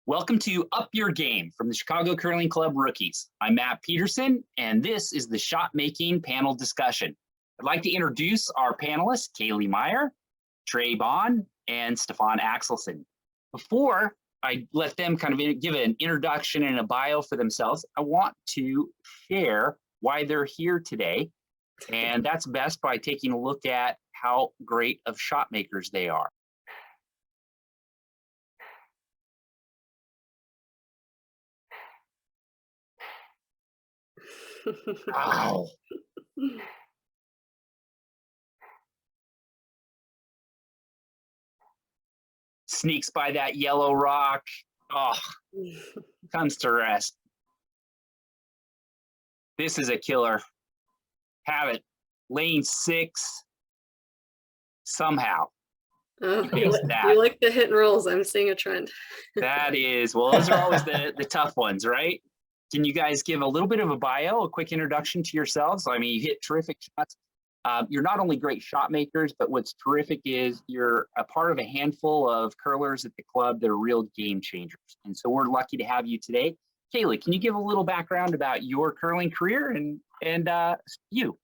Welcome to Up Your Game from the Chicago Curling Club Rookies. I'm Matt Peterson, and this is the Shot Making panel discussion. I'd like to introduce our panelists, Kaylee Meyer, Trey Bond, and Stefan Axelson. Before I let them kind of give an introduction and a bio for themselves, I want to share why they're here today. And that's best by taking a look at how great of shot makers they are. Wow. Sneaks by that yellow rock. Oh, comes to rest. This is a killer. Have it. Lane 6. Somehow. Oh, you like the hit and rolls. I'm seeing a trend. That is, well, those are always the tough ones, right? Can you guys give a little bit of a bio, a quick introduction to yourselves? I mean, you hit terrific shots. You're not only great shot makers, but what's terrific is you're a part of a handful of curlers at the club that are real game changers. And so we're lucky to have you today. Kaylee, can you give a little background about your curling career and you?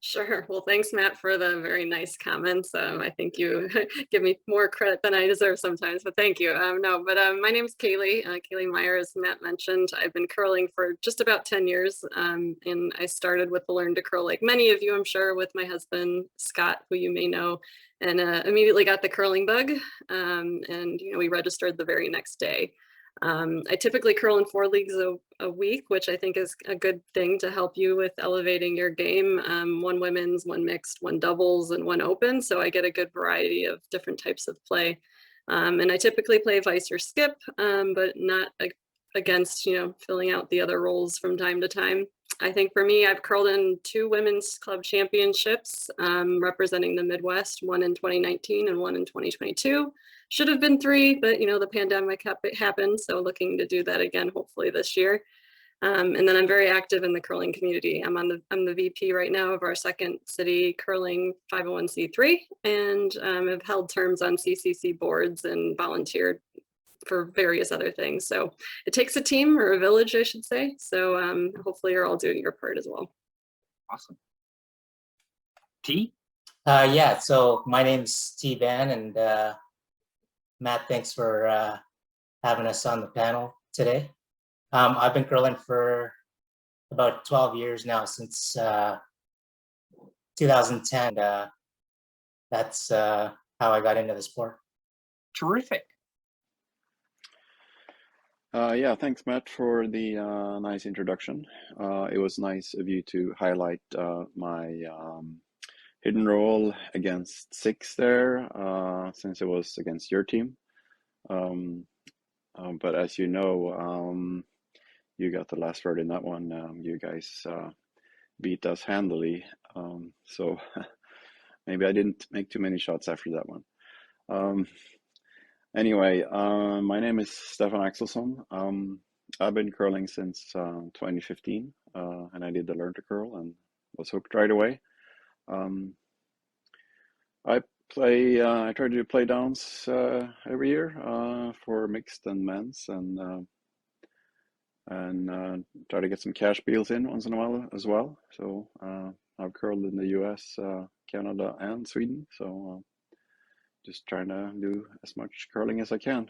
Sure. Well, thanks, Matt, for the very nice comments. I think you give me more credit than I deserve sometimes, but thank you. My name's Kaylee. Kaylee Meyer, as Matt mentioned. I've been curling for just about 10 years, and I started with the Learn to Curl, like many of you, I'm sure, with my husband, Scott, who you may know, and immediately got the curling bug, and we registered the very next day. I typically curl in 4 leagues a week, which I think is a good thing to help you with elevating your game. 1 women's, 1 mixed, 1 doubles, and 1 open. So I get a good variety of different types of play. And I typically play vice or skip, but not against, filling out the other roles from time to time. I think for me, I've curled in 2 women's club championships, representing the Midwest, 1 in 2019 and 1 in 2022. Should have been 3, but the pandemic happened. So looking to do that again, hopefully this year. And then I'm very active in the curling community. I'm the VP right now of our second city curling 501c3, and have held terms on CCC boards and volunteered for various other things. So it takes a team, or a village, I should say. So hopefully you're all doing your part as well. Awesome. T? Yeah, so my name's T Van, and Matt, thanks for having us on the panel today. I've been curling for about 12 years now, since 2010. That's how I got into the sport. Terrific. Yeah, thanks, Matt, for the nice introduction. It was nice of you to highlight my hidden roll against 6 there, since it was against your team. But as you know, you got the last word in that one. You guys beat us handily. So maybe I didn't make too many shots after that one. Anyway, my name is Stefan Axelson. I've been curling since 2015, and I did the Learn to Curl and was hooked right away. I try to do play downs every year for mixed and men's, and try to get some cash deals in once in a while as well. So I've curled in the US, Canada, and Sweden. So just trying to do as much curling as I can.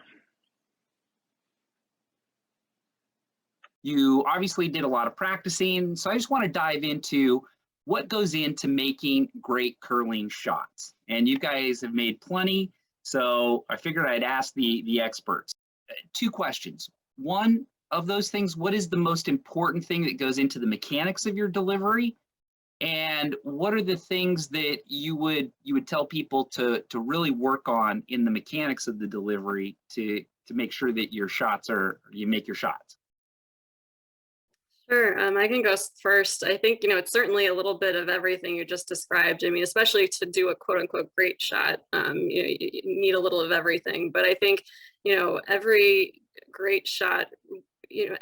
You obviously did a lot of practicing, so I just want to dive into what goes into making great curling shots. And you guys have made plenty, so I figured I'd ask the experts. 2 questions. One of those things, what is the most important thing that goes into the mechanics of your delivery? And what are the things that you would tell people to really work on in the mechanics of the delivery to make sure that you make your shots? Sure, I can go first. I think, it's certainly a little bit of everything you just described. I mean, especially to do a quote unquote great shot, you need a little of everything. But I think, every great shot,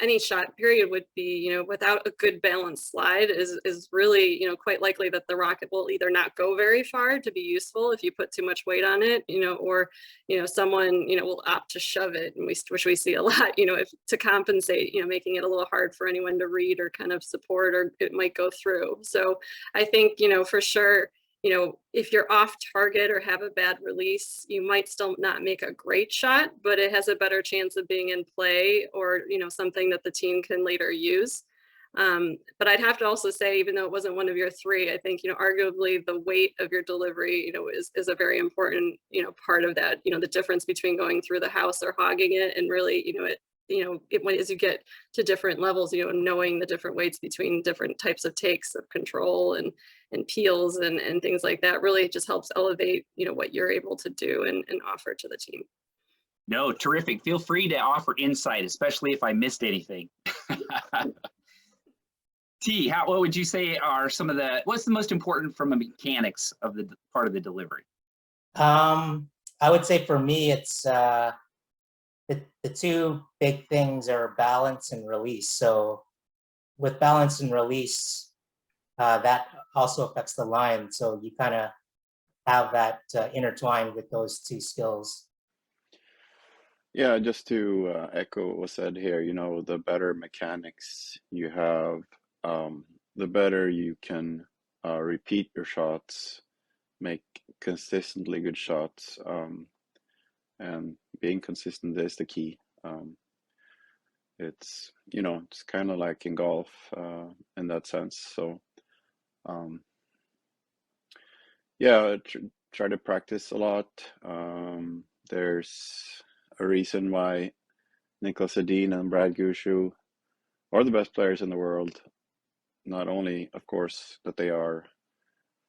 any shot period would be, without a good balanced slide is really, quite likely that the rocket will either not go very far to be useful if you put too much weight on it, or, someone, will opt to shove it, and which we see a lot, if to compensate, making it a little hard for anyone to read or kind of support, or it might go through. So I think, for sure, if you're off target or have a bad release, you might still not make a great shot, but it has a better chance of being in play, or, something that the team can later use. But I'd have to also say, even though it wasn't one of your three, I think, arguably the weight of your delivery, is a very important, part of that, the difference between going through the house or hogging it, and really, as you get to different levels, knowing the different weights between different types of takes of control and peels and things like that really just helps elevate, what you're able to do and offer to the team. No, terrific. Feel free to offer insight, especially if I missed anything. T, what would you say are what's the most important from a mechanics of the part of the delivery? I would say for me, it's the two big things are balance and release. So with balance and release, that also affects the line. So you kind of have that intertwined with those two skills. Yeah, just to echo what was said here, the better mechanics you have, the better you can repeat your shots, make consistently good shots, and being consistent is the key. It's it's kind of like in golf in that sense. So yeah, try to practice a lot. There's a reason why Nicholas Edin and Brad Gushu are the best players in the world. Not only, of course, that they are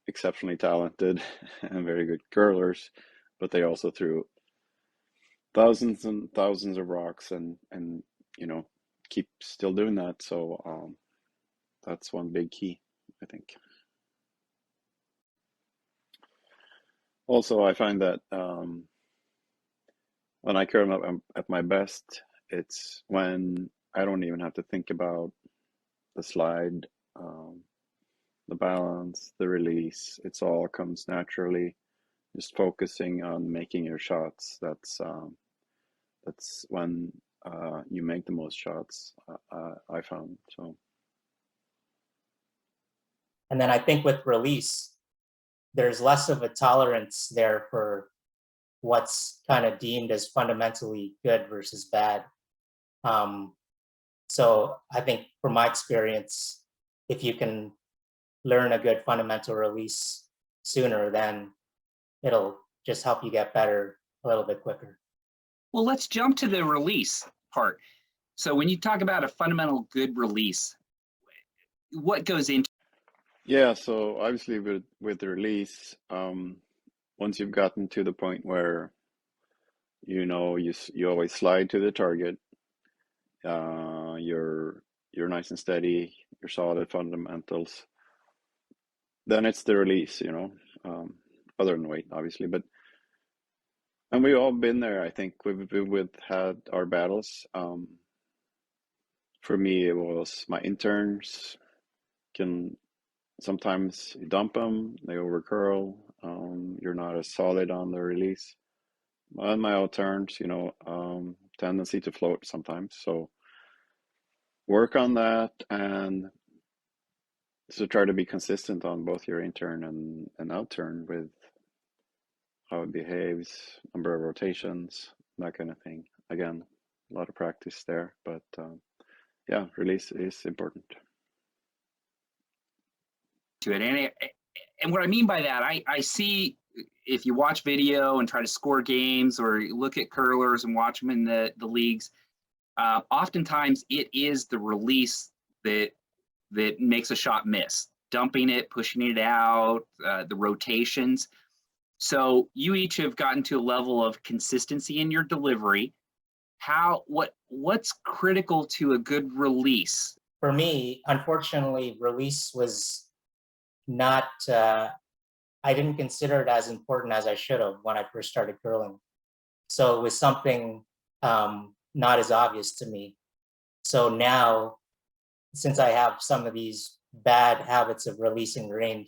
exceptionally talented and very good curlers, but they also threw thousands and thousands of rocks and keep still doing that. So that's one big key, I think. Also, I find that when I curl at my best, it's when I don't even have to think about the slide, the balance, the release. It's all comes naturally. Just focusing on making your shots. That's when you make the most shots. I found so. And then I think with release, there's less of a tolerance there for what's kind of deemed as fundamentally good versus bad. So I think from my experience, if you can learn a good fundamental release sooner, then it'll just help you get better a little bit quicker. Well, let's jump to the release part. So when you talk about a fundamental good release, what goes into? Yeah, so obviously with the release, once you've gotten to the point where you always slide to the target, you're nice and steady, you're solid fundamentals, then it's the release, other than weight, obviously. And we've all been there. I think we've had our battles. For me, it was my interns can sometimes you dump them, they over curl. You're not as solid on the release. On my own turns, tendency to float sometimes. So work on that, and so try to be consistent on both your intern and out turn with how it behaves, number of rotations, that kind of thing. Again, a lot of practice there, but yeah, release is important. To it. And what I mean by that, I see if you watch video and try to score games, or you look at curlers and watch them in the leagues, oftentimes it is the release that makes a shot miss. Dumping it, pushing it out, the rotations. So you each have gotten to a level of consistency in your delivery. What's critical to a good release? For me, unfortunately, release was not, I didn't consider it as important as I should have when I first started curling. So it was something not as obvious to me. So now, since I have some of these bad habits of releasing grain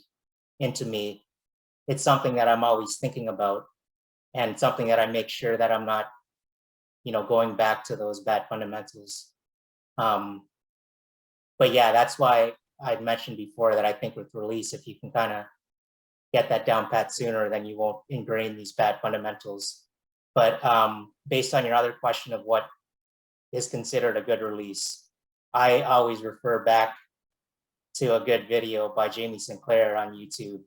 into me, it's something that I'm always thinking about, and something that I make sure that I'm not, going back to those bad fundamentals. But yeah, that's why I mentioned before that I think with release, if you can kind of get that down pat sooner, then you won't ingrain these bad fundamentals. But based on your other question of what is considered a good release, I always refer back to a good video by Jamie Sinclair on YouTube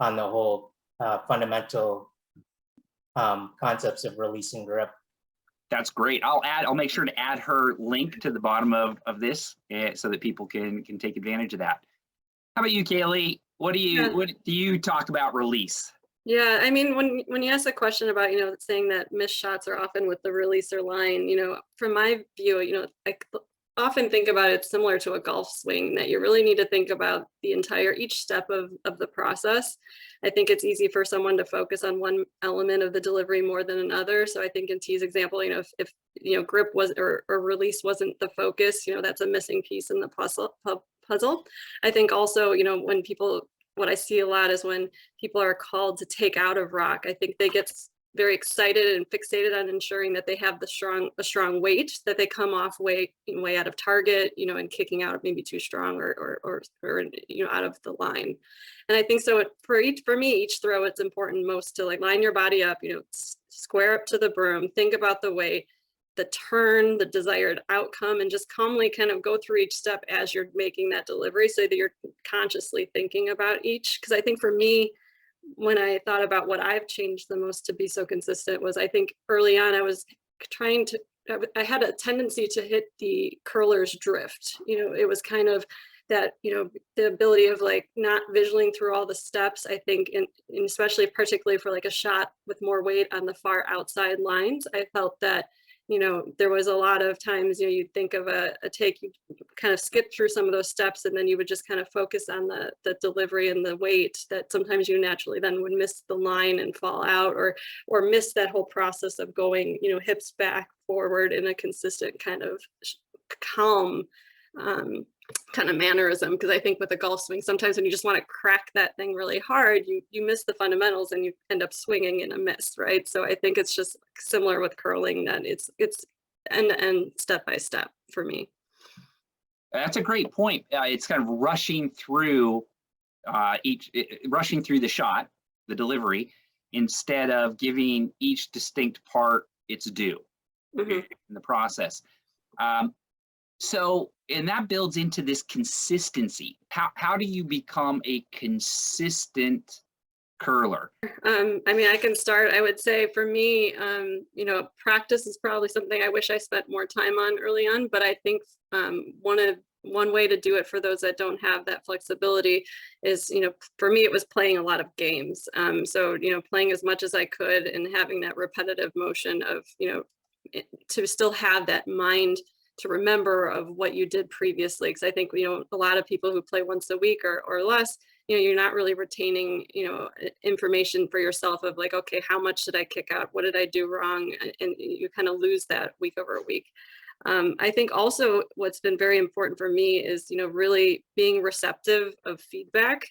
on the whole fundamental concepts of releasing grip. That's great. I'll make sure to add her link to the bottom of this so that people can take advantage of that. How about you, Kaylee? What do you talk about release? Yeah, I mean, when you ask a question about, saying that missed shots are often with the releaser line, from my view, I often think about it similar to a golf swing, that you really need to think about each step of the process. I think it's easy for someone to focus on one element of the delivery more than another. So I think in T's example, if grip was or release wasn't the focus, that's a missing piece in the puzzle. I think also, what I see a lot is when people are called to take out of rock, I think they get very excited and fixated on ensuring that they have a strong weight, that they come off way out of target, and kicking out maybe too strong or out of the line. And I think so for me, each throw, it's important most to line your body up, square up to the broom, think about the weight, the turn, the desired outcome, and just calmly kind of go through each step as you're making that delivery so that you're consciously thinking about each. Because I think for me, when I thought about what I've changed the most to be so consistent was, I think early on I was I had a tendency to hit the curler's drift. It was kind of that, the ability of not visualing through all the steps, I think, and especially particularly for a shot with more weight on the far outside lines, I felt that there was a lot of times, you'd think of a take, you kind of skip through some of those steps, and then you would just kind of focus on the delivery and the weight, that sometimes you naturally then would miss the line and fall out, or miss that whole process of going, hips back, forward in a consistent kind of calm kind of mannerism. Because I think with a golf swing, sometimes when you just want to crack that thing really hard, you miss the fundamentals and you end up swinging in a miss, right? So I think it's just similar with curling, that it's end to end, step by step for me. That's a great point. It's kind of rushing through the shot, the delivery, instead of giving each distinct part its due in the process. And that builds into this consistency. How do you become a consistent curler? I mean, I can start. I would say for me, practice is probably something I wish I spent more time on early on, but I think one way to do it for those that don't have that flexibility is, for me, it was playing a lot of games. So, playing as much as I could and having that repetitive motion of, to still have that mind to remember of what you did previously. Because I think, a lot of people who play once a week or less, you're not really retaining, information for yourself of okay, how much did I kick out? What did I do wrong? And you kind of lose that week over week. I think also what's been very important for me is, really being receptive of feedback,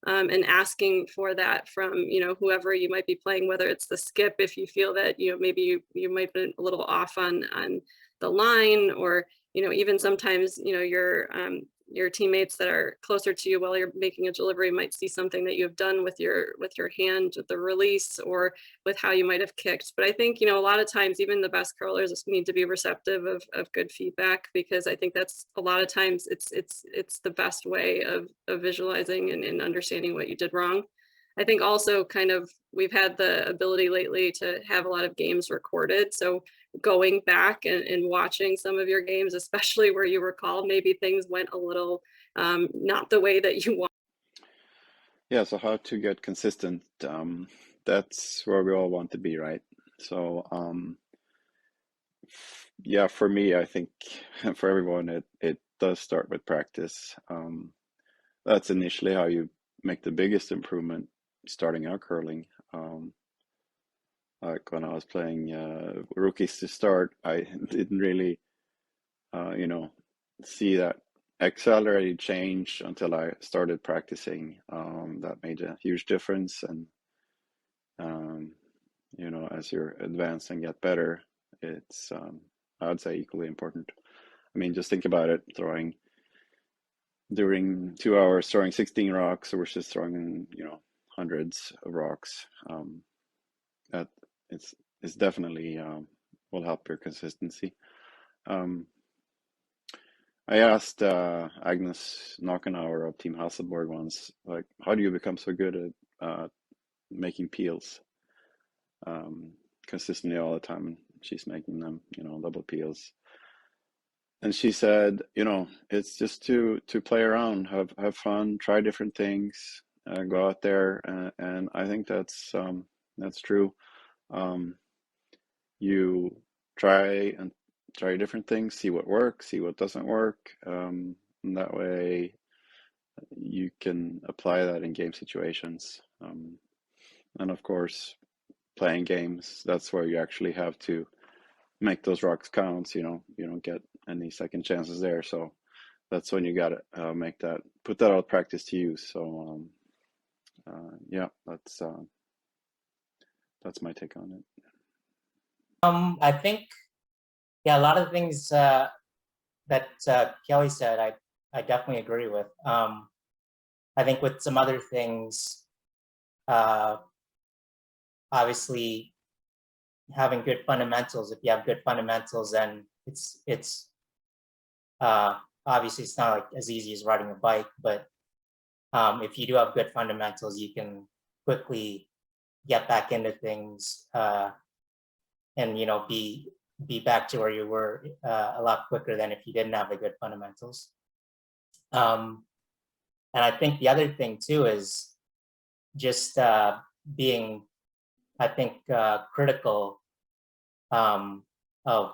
and asking for that from, whoever you might be playing, whether it's the skip, if you feel that, maybe you might be a little off on the line, or, even sometimes, your teammates that are closer to you while you're making a delivery might see something that you've done with your hand, with the release, or with how you might have kicked. But I think, a lot of times, even the best curlers need to be receptive of good feedback, because I think that's a lot of times it's the best way of visualizing and understanding what you did wrong. I think also kind of we've had the ability lately to have a lot of games recorded. So going back and watching some of your games, especially where you recall maybe things went a little not the way that you want. Yeah, so how to get consistent, that's where we all want to be, right? So yeah, for me, I think for everyone, it does start with practice. That's initially how you make the biggest improvement starting out curling. Like when I was playing rookies to start, I didn't really you know, see that accelerated change until I started practicing. That made a huge difference. And, you know, as you're advanced and get better, it's, I'd say, equally important. I mean, just think about it, throwing during 2 hours, throwing 16 rocks versus throwing, you know, hundreds of rocks. That it's definitely will help your consistency. I asked Agnes Knockenauer of Team Hasselborg once, like, how do you become so good at making peels consistently all the time? She's making them, you know, double peels. And she said, you know, it's just to play around, have fun, try different things, go out there, and I think that's true. You try different things, see what works, see what doesn't work. And that way you can apply that in game situations. And of course, playing games, that's where you actually have to make those rocks count. You know, you don't get any second chances there. So that's when you got to put that out practice to use. So yeah, that's my take on it. I think, yeah, a lot of the things that Kelly said, I definitely agree with. I think with some other things, obviously having good fundamentals. If you have good fundamentals, then it's obviously it's not like as easy as riding a bike, but if you do have good fundamentals, you can quickly get back into things and, you know, be back to where you were a lot quicker than if you didn't have the good fundamentals. And I think the other thing too is just being, I think, critical of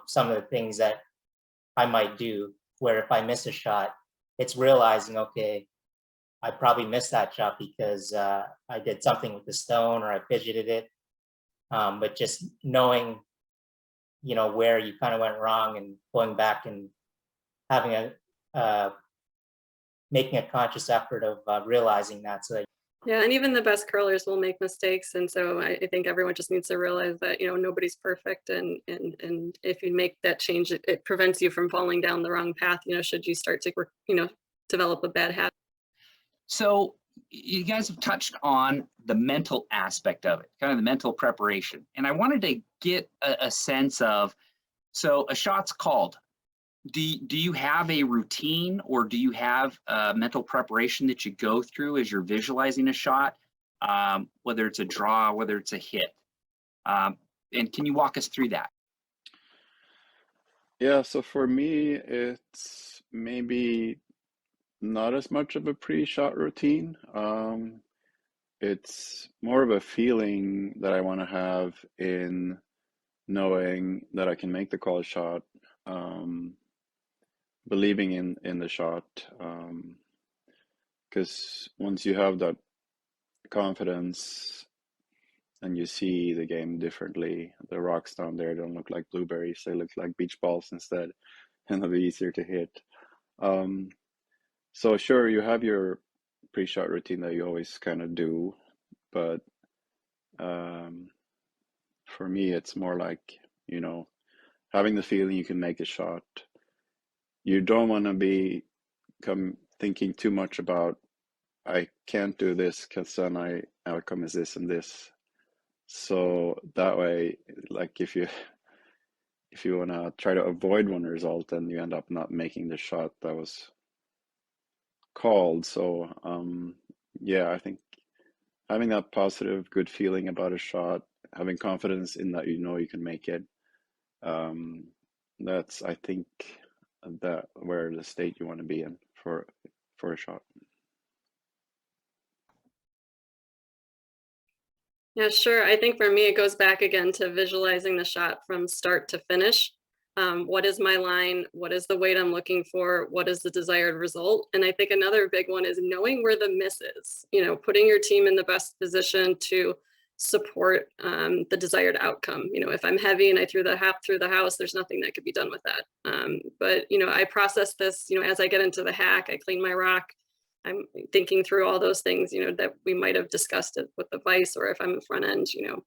some of the things that I might do, where if I miss a shot, it's realizing, okay, I probably missed that shot because I did something with the stone or I fidgeted it. But just knowing, you know, where you kind of went wrong and going back and having making a conscious effort of realizing that, so that. Yeah, and even the best curlers will make mistakes, and so I think everyone just needs to realize that, you know, nobody's perfect, and if you make that change, it prevents you from falling down the wrong path. You know, should you start to, you know, develop a bad habit. So you guys have touched on the mental aspect of it, kind of the mental preparation, and I wanted to get a sense of, so a shot's called. Do you have a routine, or do you have mental preparation that you go through as you're visualizing a shot, whether it's a draw, whether it's a hit? And can you walk us through that? Yeah, so for me, it's maybe not as much of a pre-shot routine. It's more of a feeling that I want to have in knowing that I can make the call shot, believing in the shot, because once you have that confidence and you see the game differently, the rocks down there don't look like blueberries, they look like beach balls instead, and they'll be easier to hit. So sure, you have your pre-shot routine that you always kind of do, but for me, it's more like, you know, having the feeling you can make a shot. You don't want to be thinking too much about, I can't do this because then outcome is this and this. So that way, like if you want to try to avoid one result, then you end up not making the shot that was called. So yeah, I think having that positive, good feeling about a shot, having confidence in that, you know, you can make it. That's, I think, that where the state you want to be in for a shot. Yeah, sure. I think for me, it goes back again to visualizing the shot from start to finish. What is my line? What is the weight I'm looking for? What is the desired result? And I think another big one is knowing where the miss is, you know, putting your team in the best position to support the desired outcome. You know, if I'm heavy and I threw the hat through the house, there's nothing that could be done with that. But, you know, I process this, you know, as I get into the hack, I clean my rock. I'm thinking through all those things, you know, that we might have discussed it with the vice, or if I'm a front end, you know,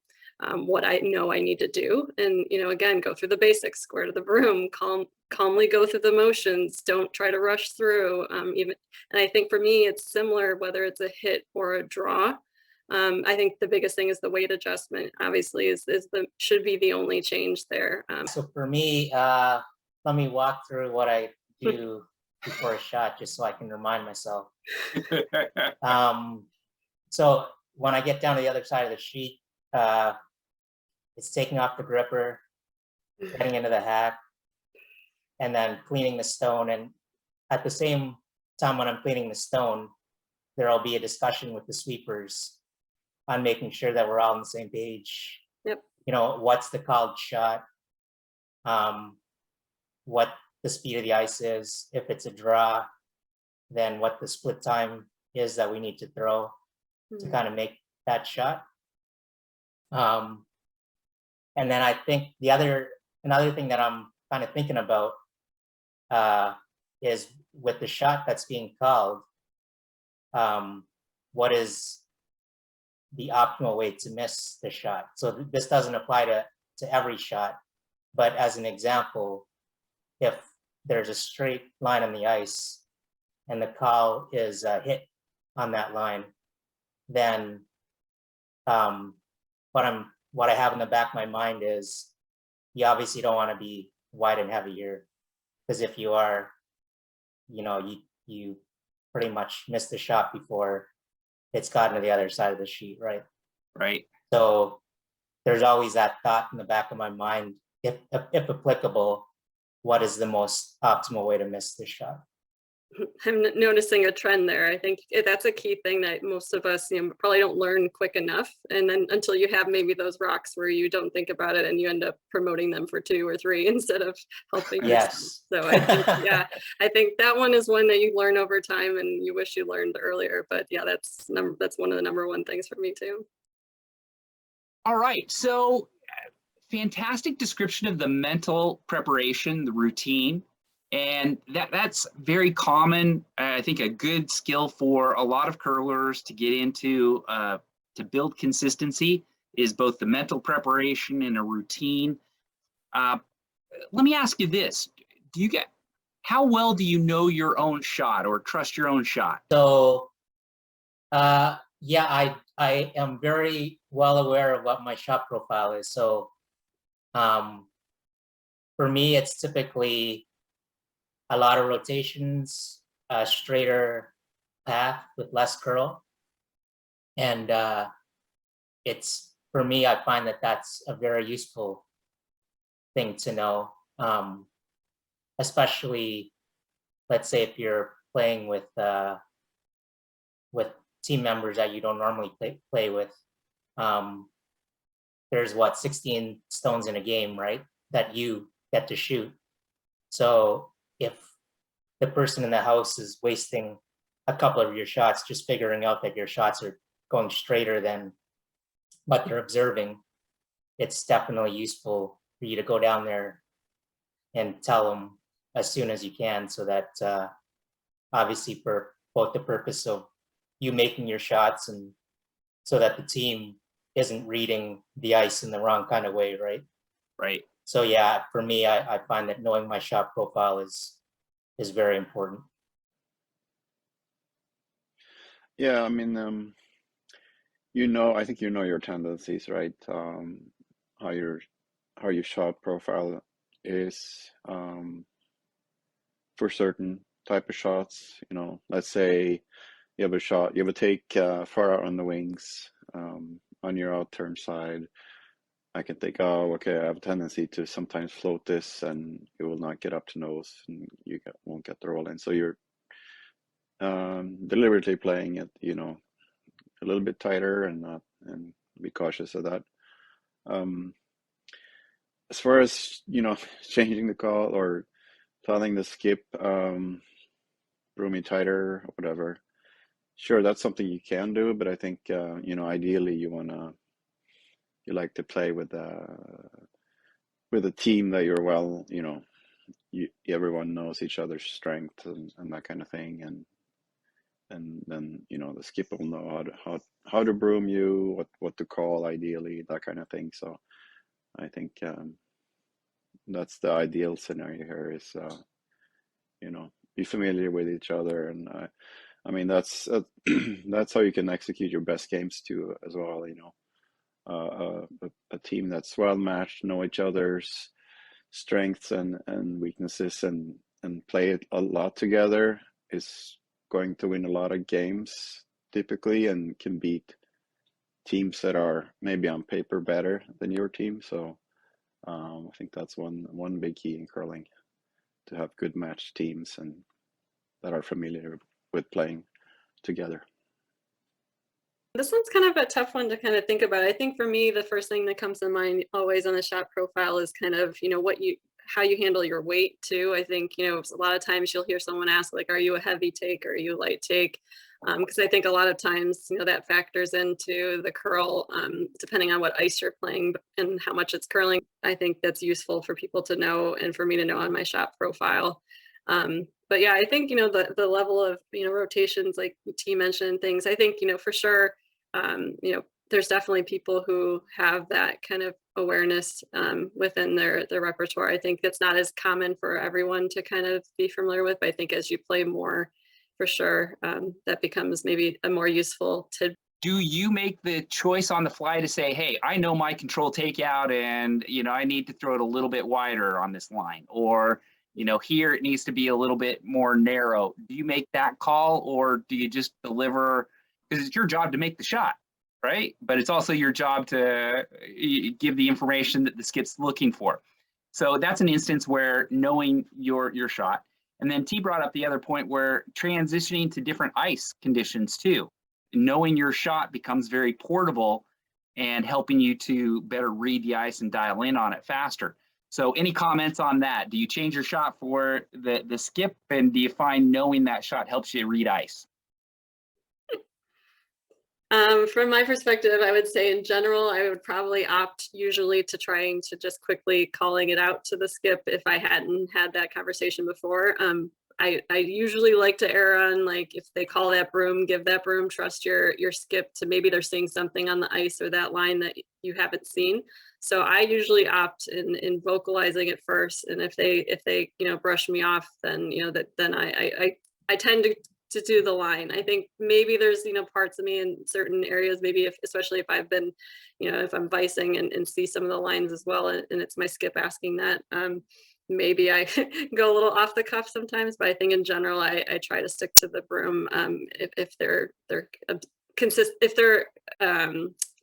what I know I need to do. And, you know, again, go through the basics, square to the broom, calmly go through the motions, don't try to rush through. And I think for me, it's similar, whether it's a hit or a draw. I think the biggest thing is the weight adjustment, obviously, should be the only change there. So for me, let me walk through what I do before a shot, just so I can remind myself. So when I get down to the other side of the sheet, it's taking off the gripper, getting into the hack, and then cleaning the stone. And at the same time when I'm cleaning the stone, there'll be a discussion with the sweepers on making sure that we're all on the same page. Yep. You know, what's the called shot? What the speed of the ice is. If it's a draw, then what the split time is that we need to throw to kind of make that shot. And then I think another thing that I'm kind of thinking about is with the shot that's being called, what is the optimal way to miss the shot? So this doesn't apply to every shot, but as an example, if there's a straight line on the ice and the call is a hit on that line, then what I have in the back of my mind is you obviously don't want to be wide and heavy here, because if you are, you know, you pretty much miss the shot before it's gotten to the other side of the sheet, right? Right. So there's always that thought in the back of my mind, if applicable, what is the most optimal way to miss the shot? I'm noticing a trend there. I think that's a key thing that most of us, you know, probably don't learn quick enough. And then until you have maybe those rocks where you don't think about it and you end up promoting them for 2 or 3 instead of helping. Yes. So I think, yeah, I think that one is one that you learn over time and you wish you learned earlier. But yeah, that's one of the number one things for me too. All right. So fantastic description of the mental preparation, the routine. And that's very common. I think a good skill for a lot of curlers to get into, to build consistency, is both the mental preparation and a routine. Let me ask you this. How well do you know your own shot or trust your own shot? So, yeah, I am very well aware of what my shot profile is. So for me, it's typically a lot of rotations, a straighter path with less curl. And it's, for me, I find that that's a very useful thing to know, especially, let's say if you're playing with team members that you don't normally play with. There's 16 stones in a game, right? That you get to shoot. So if the person in the house is wasting a couple of your shots, just figuring out that your shots are going straighter than what they're observing, it's definitely useful for you to go down there and tell them as soon as you can, so that obviously for both the purpose of you making your shots and so that the team isn't reading the ice in the wrong kind of way, right? Right. So yeah, for me, I find that knowing my shot profile is very important. Yeah, I mean, I think you know your tendencies, right? How your shot profile is for certain type of shots. You know, let's say you have a shot, you have a take far out on the wings, on your out turn side. I can think, oh, okay, I have a tendency to sometimes float this and it will not get up to nose and you won't get the roll in. So you're deliberately playing it, you know, a little bit tighter and be cautious of that. As far as, you know, changing the call or telling the skip, broomy tighter or whatever, sure, that's something you can do, but I think, you know, ideally you want to you like to play with a team that you're well, everyone knows each other's strengths and that kind of thing, and then the skip will know how to broom you, what to call ideally, that kind of thing. So I think that's the ideal scenario here is be familiar with each other, and I mean that's that's how you can execute your best games too as well. A team that's well matched, know each other's strengths and weaknesses, and play it a lot together is going to win a lot of games typically, and can beat teams that are maybe on paper better than your team. So I think that's one big key in curling, to have good matched teams and that are familiar with playing together. This one's kind of a tough one to kind of think about. I think for me, the first thing that comes to mind always on the shot profile is kind of, how you handle your weight too. I think, a lot of times you'll hear someone ask, like, are you a heavy take or are you a light take? Because I think a lot of times, that factors into the curl, depending on what ice you're playing and how much it's curling. I think that's useful for people to know and for me to know on my shot profile. But yeah, I think, the level of, rotations, like T mentioned things, I think, for sure, there's definitely people who have that kind of awareness within their repertoire. I think it's not as common for everyone to kind of be familiar with, but I think as you play more, for sure, that becomes maybe a more useful tidbit. Do you make the choice on the fly to say, hey, I know my control takeout and, I need to throw it a little bit wider on this line, or, here it needs to be a little bit more narrow? Do you make that call, or do you just deliver? Because it's your job to make the shot, right? But it's also your job to give the information that the skip's looking for. So that's an instance where knowing your shot. And then T brought up the other point where transitioning to different ice conditions too. Knowing your shot becomes very portable and helping you to better read the ice and dial in on it faster. So any comments on that? Do you change your shot for the skip, and do you find knowing that shot helps you read ice? From my perspective, I would say in general, I would probably opt usually to trying to just quickly calling it out to the skip if I hadn't had that conversation before. I usually like to err on, like, if they call that broom, give that broom, trust your skip to maybe they're seeing something on the ice or that line that you haven't seen. So I usually opt in vocalizing it first, and if they brush me off, then then I tend to do the line. I think maybe there's parts of me in certain areas, maybe especially if I've been if I'm vicing and see some of the lines as well, and it's my skip asking that, maybe I go a little off the cuff sometimes, but I think in general I try to stick to the broom if they're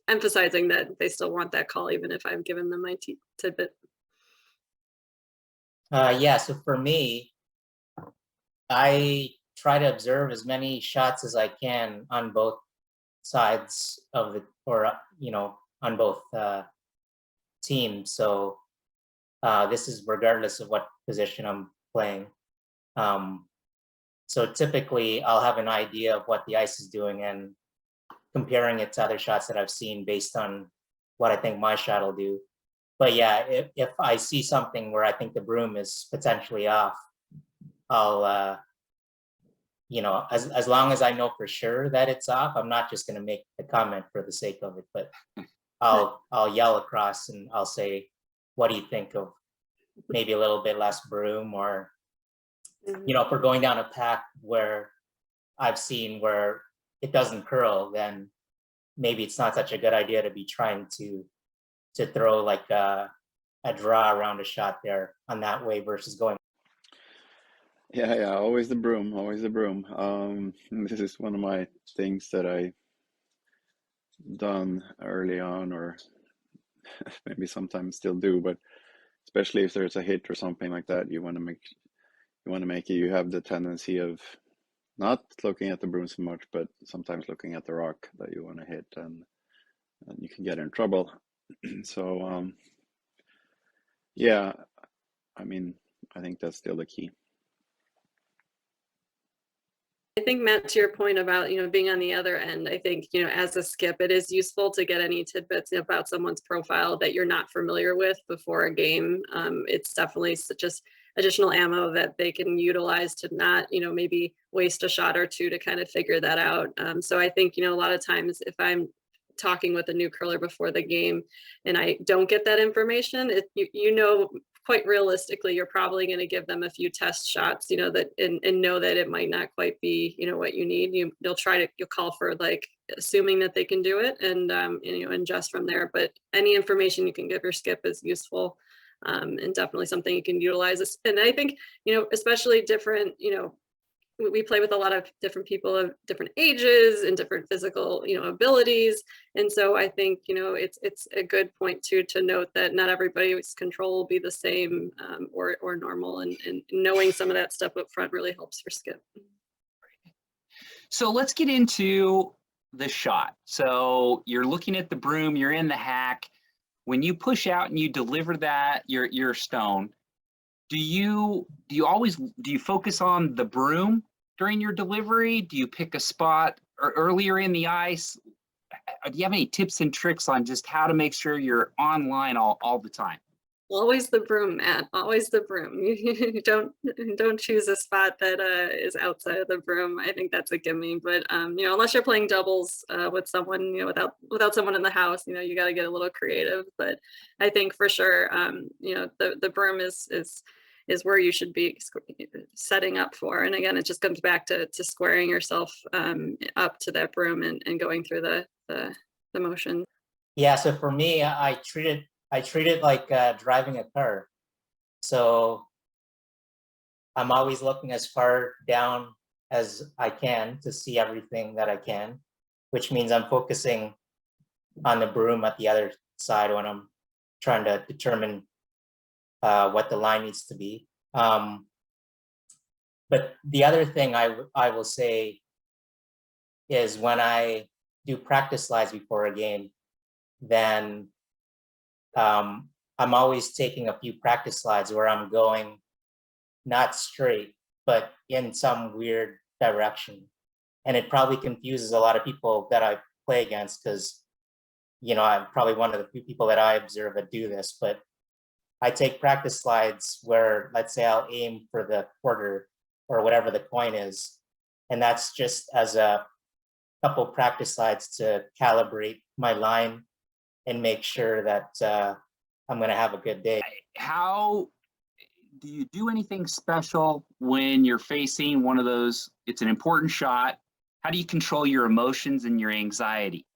emphasizing that they still want that call, even if I've given them my tidbit. Yeah, so for me, I try to observe as many shots as I can on both sides of the, or on both teams. So this is regardless of what position I'm playing. So typically I'll have an idea of what the ice is doing and comparing it to other shots that I've seen based on what I think my shot will do. But yeah, if I see something where I think the broom is potentially off, I'll as long as I know for sure that it's off, I'm not just going to make the comment for the sake of it, but I'll yell across and I'll say, what do you think of maybe a little bit less broom? Or if we're going down a path where I've seen where it doesn't curl, then maybe it's not such a good idea to be trying to throw like a draw around a shot there on that way versus going. Yeah, always the broom, always the broom. This is one of my things that I done early on, or maybe sometimes still do, but especially if there's a hit or something like that, you want to make it, you have the tendency of not looking at the broom so much, but sometimes looking at the rock that you want to hit, and you can get in trouble. So yeah, I mean, I think that's still the key. I think, Matt, to your point about, being on the other end, I think, as a skip, it is useful to get any tidbits about someone's profile that you're not familiar with before a game. It's definitely just additional ammo that they can utilize to not, maybe waste a shot or two to kind of figure that out. So I think, a lot of times if I'm talking with a new curler before the game and I don't get that information, quite realistically, you're probably going to give them a few test shots, that and know that it might not quite be, what you need. You'll call for, like, assuming that they can do it, and adjust from there. But any information you can give your skip is useful, and definitely something you can utilize. And I think, especially different, we play with a lot of different people of different ages and different physical, abilities. And so I think, it's a good point too, to note that not everybody's control will be the same, or normal, and knowing some of that stuff up front really helps your skip. So let's get into the shot. So you're looking at the broom, you're in the hack. When you push out and you deliver that, your stone, do you focus on the broom during your delivery? Do you pick a spot or earlier in the ice? Do you have any tips and tricks on just how to make sure you're online all the time? Always the broom, Matt. Always the broom. You don't choose a spot that is outside of the broom. I think that's a gimme. But unless you're playing doubles with someone, without someone in the house, you got to get a little creative. But I think for sure, the broom is where you should be setting up for. And again, it just comes back to squaring yourself up to that broom and going through the motion. Yeah, so for me, I treat it like driving a car. So I'm always looking as far down as I can to see everything that I can, which means I'm focusing on the broom at the other side when I'm trying to determine what the line needs to be. But the other thing I will say is when I do practice slides before a game, then I'm always taking a few practice slides where I'm going not straight, but in some weird direction. And it probably confuses a lot of people that I play against, because, I'm probably one of the few people that I observe that do this. But I take practice slides where, let's say, I'll aim for the quarter or whatever the coin is. And that's just as a couple practice slides to calibrate my line and make sure that I'm going to have a good day. How do you do anything special when you're facing one of those? It's an important shot. How do you control your emotions and your anxiety?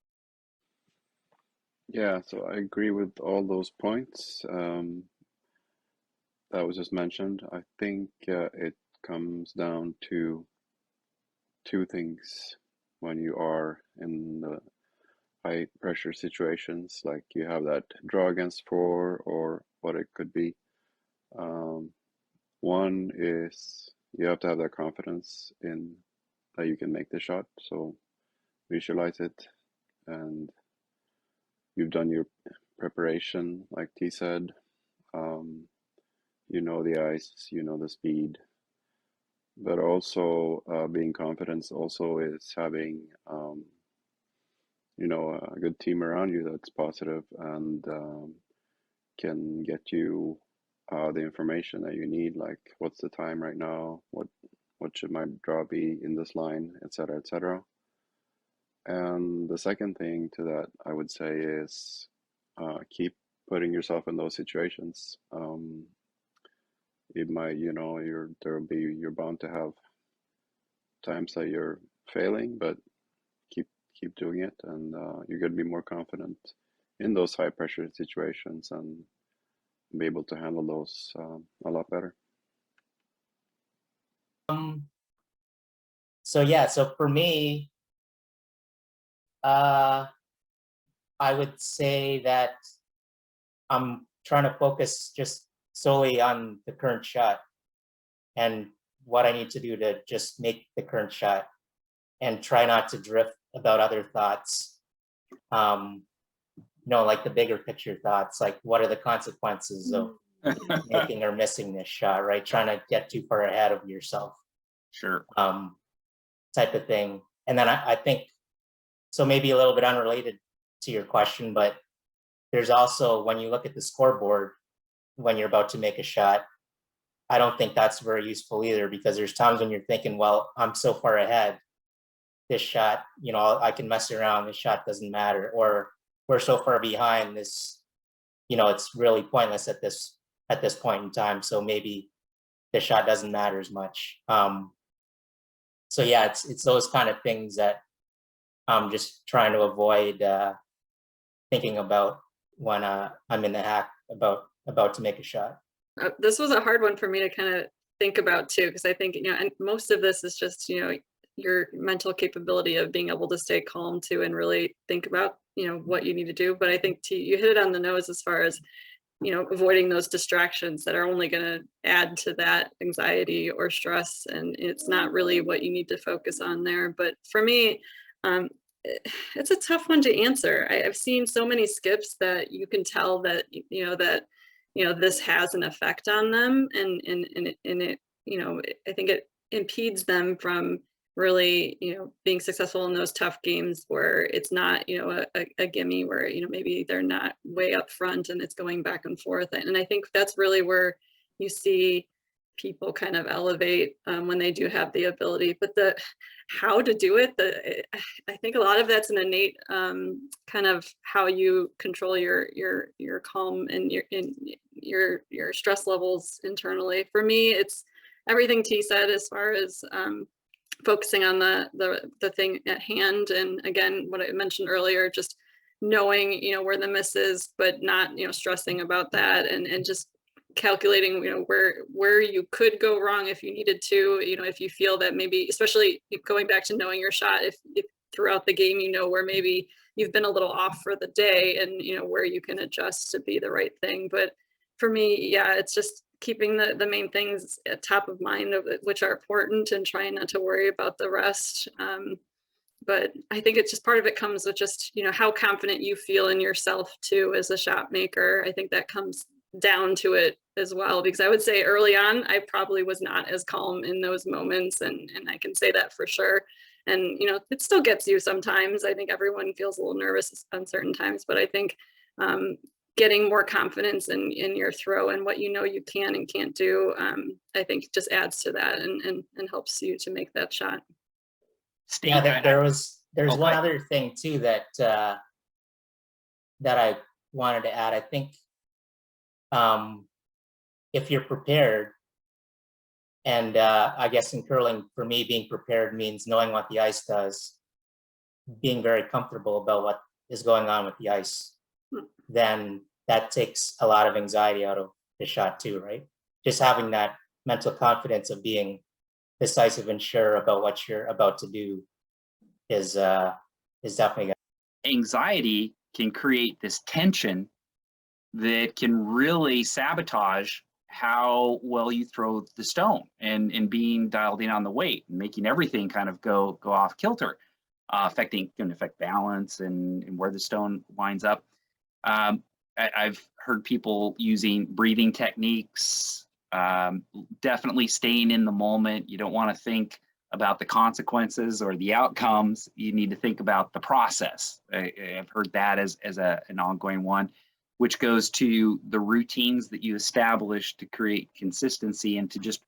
Yeah, so I agree with all those points that was just mentioned. I think it comes down to two things when you are in the high pressure situations, like you have that draw against four or what it could be. One is you have to have that confidence in that you can make the shot. So visualize it, and you've done your preparation, like T said. You know the ice, you know the speed, but also being confident also is having a good team around you that's positive and can get you the information that you need, like what's the time right now, what should my draw be in this line, etc., etc. And the second thing to that, I would say, is keep putting yourself in those situations. It might, you're bound to have times that you're failing, but keep doing it, and you're going to be more confident in those high pressure situations and be able to handle those a lot better. So for me, I would say that I'm trying to focus just solely on the current shot and what I need to do to just make the current shot, and try not to drift about other thoughts. Like the bigger picture thoughts, like what are the consequences of making or missing this shot, right? Trying to get too far ahead of yourself. Sure. type of thing. And then I think, so maybe a little bit unrelated to your question, but there's also, when you look at the scoreboard, when you're about to make a shot, I don't think that's very useful either, because there's times when you're thinking, well, I'm so far ahead, this shot, you know, I can mess around, this shot doesn't matter, or we're so far behind, this, you know, it's really pointless at this point in time, so maybe the shot doesn't matter as much. So yeah, it's those kind of things that I'm just trying to avoid thinking about when I'm in the hack about to make a shot. This was a hard one for me to kind of think about too, because I think, you know, and most of this is just, you know, your mental capability of being able to stay calm too and really think about, you know, what you need to do. But I think you hit it on the nose as far as, you know, avoiding those distractions that are only going to add to that anxiety or stress, and it's not really what you need to focus on there. But for me, it's a tough one to answer. I've seen so many skips that you can tell that, you know, this has an effect on them, and it, you know, I think it impedes them from really, you know, being successful in those tough games where it's not, you know, a gimme, where, you know, maybe they're not way up front and it's going back and forth. And I think that's really where you see people kind of elevate when they do have the ability. But the how to do it, I think a lot of that's an innate kind of how you control your calm and your stress levels internally. For me, it's everything T said as far as focusing on the thing at hand, and again, what I mentioned earlier, just knowing, you know, where the miss is, but not, you know, stressing about that, and just calculating, you know, where you could go wrong if you needed to, you know, if you feel that maybe, especially going back to knowing your shot, if throughout the game, you know, where maybe you've been a little off for the day, and, you know, where you can adjust to be the right thing. But for me, yeah, it's just keeping the main things at top of mind, which are important, and trying not to worry about the rest. But I think it's just part of it comes with just, you know, how confident you feel in yourself too as a shot maker. I think that comes down to it as well, because I would say early on, I probably was not as calm in those moments, and I can say that for sure. And, you know, it still gets you sometimes. I think everyone feels a little nervous on certain times, but I think getting more confidence in your throw and what you know you can and can't do, I think just adds to that and helps you to make that shot. Yeah, there's one other thing too that that I wanted to add. I think if you're prepared, and I guess in curling, for me, being prepared means knowing what the ice does, being very comfortable about what is going on with the ice, then that takes a lot of anxiety out of the shot too, right? Just having that mental confidence of being decisive and sure about what you're about to do is definitely. Anxiety can create this tension that can really sabotage how well you throw the stone, and being dialed in on the weight, and making everything kind of go off kilter, can affect balance and where the stone winds up. I've heard people using breathing techniques, definitely staying in the moment. You don't want to think about the consequences or the outcomes. You need to think about the process. I've heard that as an ongoing one, which goes to the routines that you establish to create consistency and to just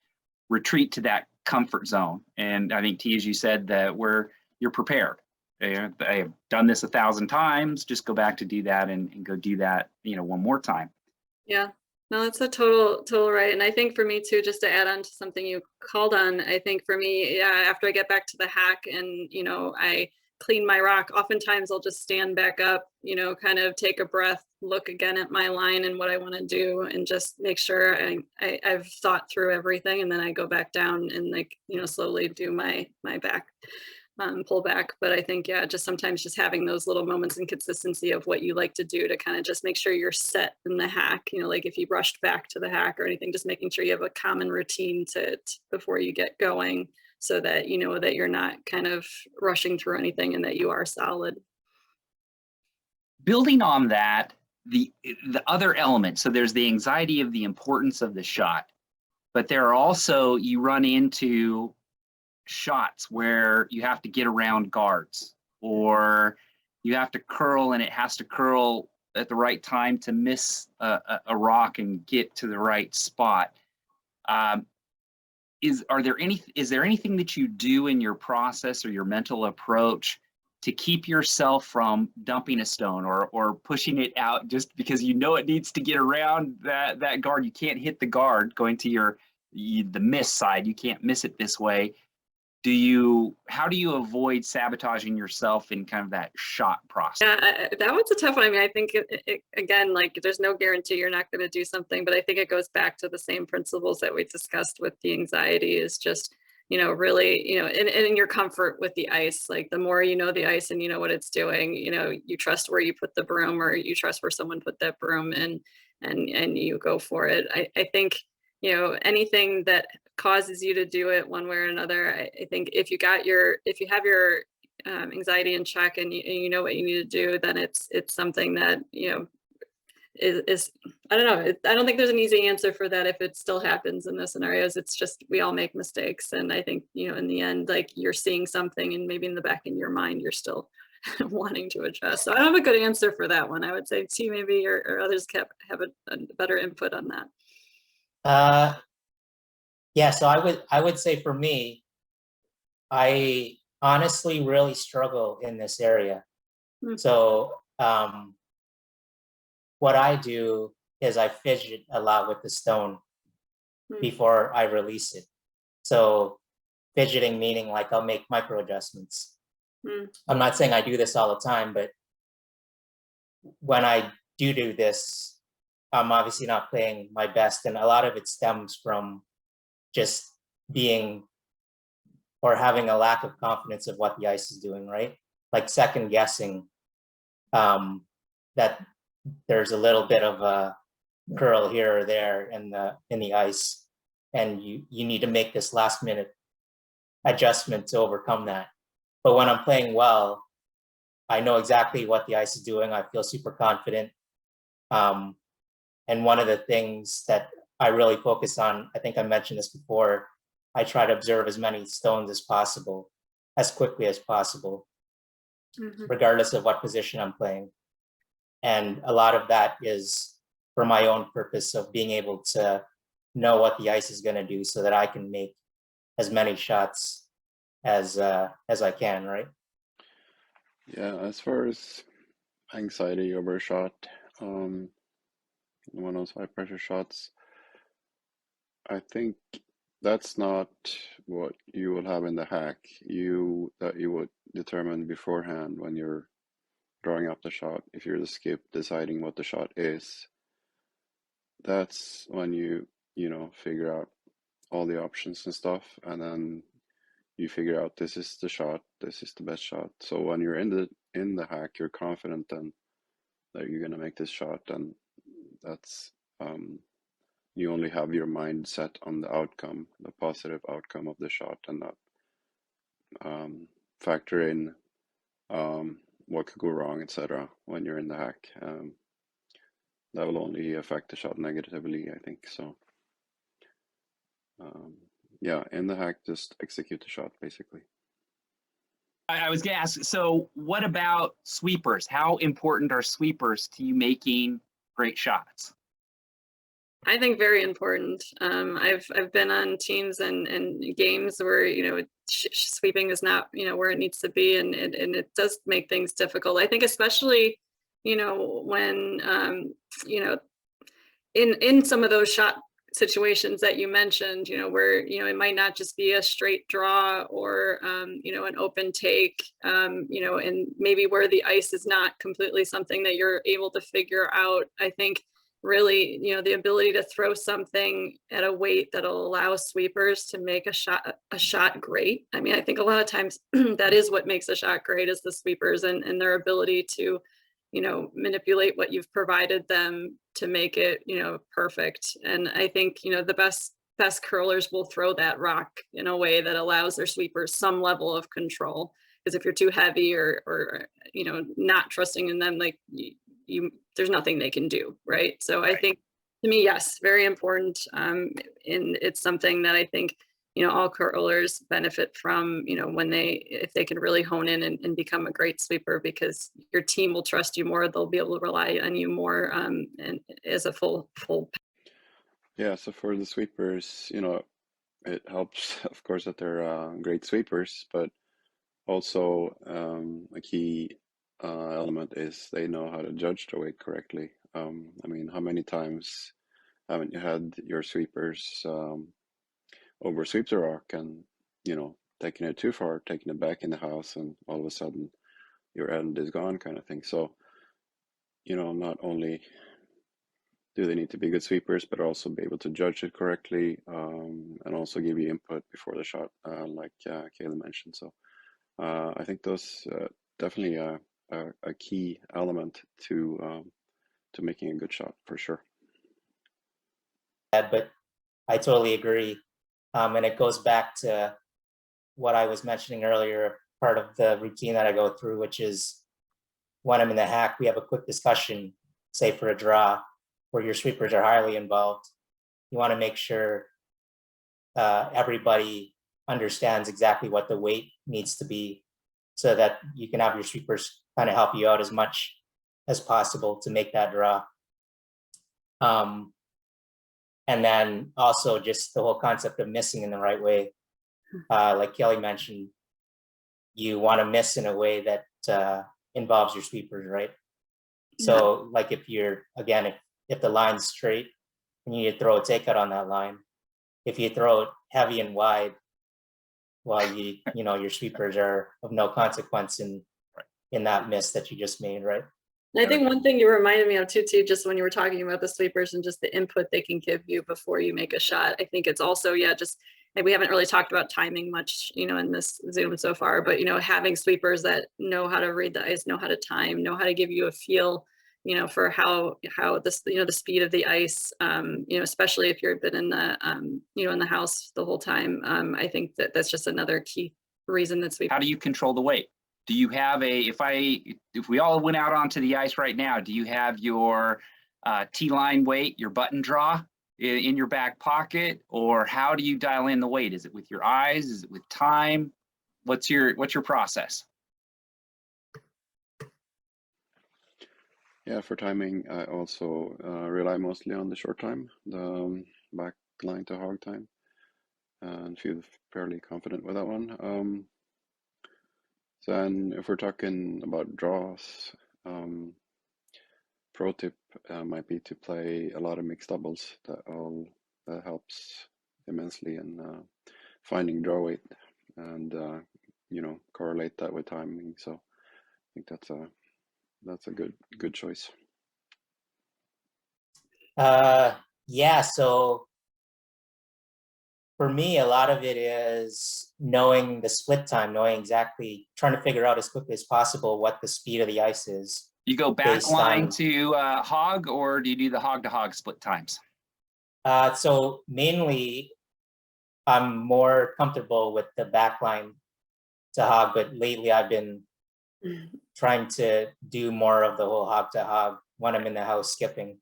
retreat to that comfort zone. And I think, T, as you said, that where you're prepared. I have done this 1,000 times, just go back to do that and go do that, you know, one more time. Yeah, no, that's a total right. And I think for me too, just to add on to something you called on, I think for me, yeah, after I get back to the hack and, you know, I clean my rock, oftentimes I'll just stand back up, you know, kind of take a breath, look again at my line and what I want to do, and just make sure I've thought through everything, and then I go back down and, like, you know, slowly do my back pull back. But I think, yeah, just sometimes just having those little moments and consistency of what you like to do to kind of just make sure you're set in the hack, you know, like if you rushed back to the hack or anything, just making sure you have a common routine before you get going, so that you know that you're not kind of rushing through anything and that you are solid. Building on that, the other element, so there's the anxiety of the importance of the shot, but there are also, you run into shots where you have to get around guards, or you have to curl and it has to curl at the right time to miss a rock and get to the right spot. Is there anything that you do in your process or your mental approach to keep yourself from dumping a stone or pushing it out just because you know it needs to get around that guard? You can't hit the guard going to the miss side. You can't miss it this way. How do you avoid sabotaging yourself in kind of that shot process? Yeah, that one's a tough one. I mean, I think again, like there's no guarantee you're not going to do something, but I think it goes back to the same principles that we discussed with the anxiety, is just, really, and in your comfort with the ice. Like the more you know the ice and you know what it's doing, you trust where you put the broom, or you trust where someone put that broom, and you go for it. I think, anything that causes you to do it one way or another, I think if you have your anxiety in check, and you know what you need to do, then it's something that is I don't know. I don't think there's an easy answer for that if it still happens in those scenarios. It's just, we all make mistakes, and I think in the end, like, you're seeing something, and maybe in the back of your mind you're still wanting to adjust. So I don't have a good answer for that one. I would say T, maybe, or others have a better input on that. Yeah, so I would say for me, I honestly really struggle in this area. So what I do is I fidget a lot with the stone before I release it. So fidgeting meaning like I'll make micro adjustments. I'm not saying I do this all the time, but when I do this, I'm obviously not playing my best, and a lot of it stems from just being or having a lack of confidence of what the ice is doing, right? Like second guessing that there's a little bit of a curl here or there in the ice, and you need to make this last minute adjustment to overcome that. But when I'm playing well, I know exactly what the ice is doing. I feel super confident. And one of the things that I really focus on, I think I mentioned this before, I try to observe as many stones as possible, as quickly as possible, regardless of what position I'm playing. And a lot of that is for my own purpose of being able to know what the ice is going to do, so that I can make as many shots as I can, right? Yeah, as far as anxiety over a shot, one of those high pressure shots, I think that's not what you will have in the hack. That you would determine beforehand when you're drawing up the shot. If you're the skip deciding what the shot is, that's when you figure out all the options and stuff, and then you figure out this is the shot, this is the best shot. So when you're in the hack, you're confident then that you're gonna make this shot, and that's you only have your mind set on the outcome, the positive outcome of the shot, and not factor in what could go wrong, etc. when you're in the hack. That will only affect the shot negatively, I think. So yeah, in the hack, just execute the shot, basically. I was going to ask, so what about sweepers? How important are sweepers to you making great shots? I think very important. I've been on teams and games where sweeping is not where it needs to be, and it does make things difficult. I think especially when in some of those shot situations that you mentioned, where it might not just be a straight draw or an open take, and maybe where the ice is not completely something that you're able to figure out. I think really, the ability to throw something at a weight that'll allow sweepers to make a shot great. I mean, I think a lot of times that is what makes a shot great, is the sweepers and their ability to manipulate what you've provided them to make it perfect. And I think the best curlers will throw that rock in a way that allows their sweepers some level of control, because if you're too heavy or not trusting in them, like there's nothing they can do, right? So I think, to me, yes, very important. And it's something that I think all curlers benefit from, if they can really hone in and become a great sweeper, because your team will trust you more. They'll be able to rely on you more, and as a full. Yeah, so for the sweepers, it helps, of course, that they're great sweepers, but also a key element is they know how to judge the weight correctly. I mean, how many times haven't you had your sweepers over sweep the rock and, taking it too far, taking it back in the house, and all of a sudden your end is gone kind of thing. So, not only do they need to be good sweepers, but also be able to judge it correctly, and also give you input before the shot, like Kayla mentioned. So I think those definitely a key element to making a good shot for sure. But I totally agree. And it goes back to what I was mentioning earlier, part of the routine that I go through, which is when I'm in the hack, we have a quick discussion, say for a draw, where your sweepers are highly involved. You want to make sure everybody understands exactly what the weight needs to be, so that you can have your sweepers kind of help you out as much as possible to make that draw. And then also just the whole concept of missing in the right way. Like Kelly mentioned, you want to miss in a way that involves your sweepers, right? So like if you're, again, if the line's straight and you throw a takeout on that line, if you throw it heavy and wide, well, your sweepers are of no consequence in that miss that you just made, right? And I think one thing you reminded me of too, just when you were talking about the sweepers and just the input they can give you before you make a shot. I think it's also, just like we haven't really talked about timing much, in this Zoom so far, but, having sweepers that know how to read the ice, know how to time, know how to give you a feel, for how this, the speed of the ice, especially if you've been in the, in the house the whole time. I think that that's just another key reason that sweepers. How do you control the weight? Do you have if we all went out onto the ice right now, do you have your T-line weight, your button draw in your back pocket, or how do you dial in the weight? Is it with your eyes? Is it with time? What's your process? Yeah, for timing, I also rely mostly on the short time, the back line to hog time, and feel fairly confident with that one. Then if we're talking about draws, pro tip might be to play a lot of mixed doubles. That helps immensely in finding draw weight and correlate that with timing. So I think that's a good choice. Yeah, so for me, a lot of it is knowing the split time, knowing exactly, trying to figure out as quickly as possible what the speed of the ice is. You go back line to hog, or do you do the hog to hog split times? So mainly, I'm more comfortable with the back line to hog, but lately I've been trying to do more of the whole hog to hog when I'm in the house skipping.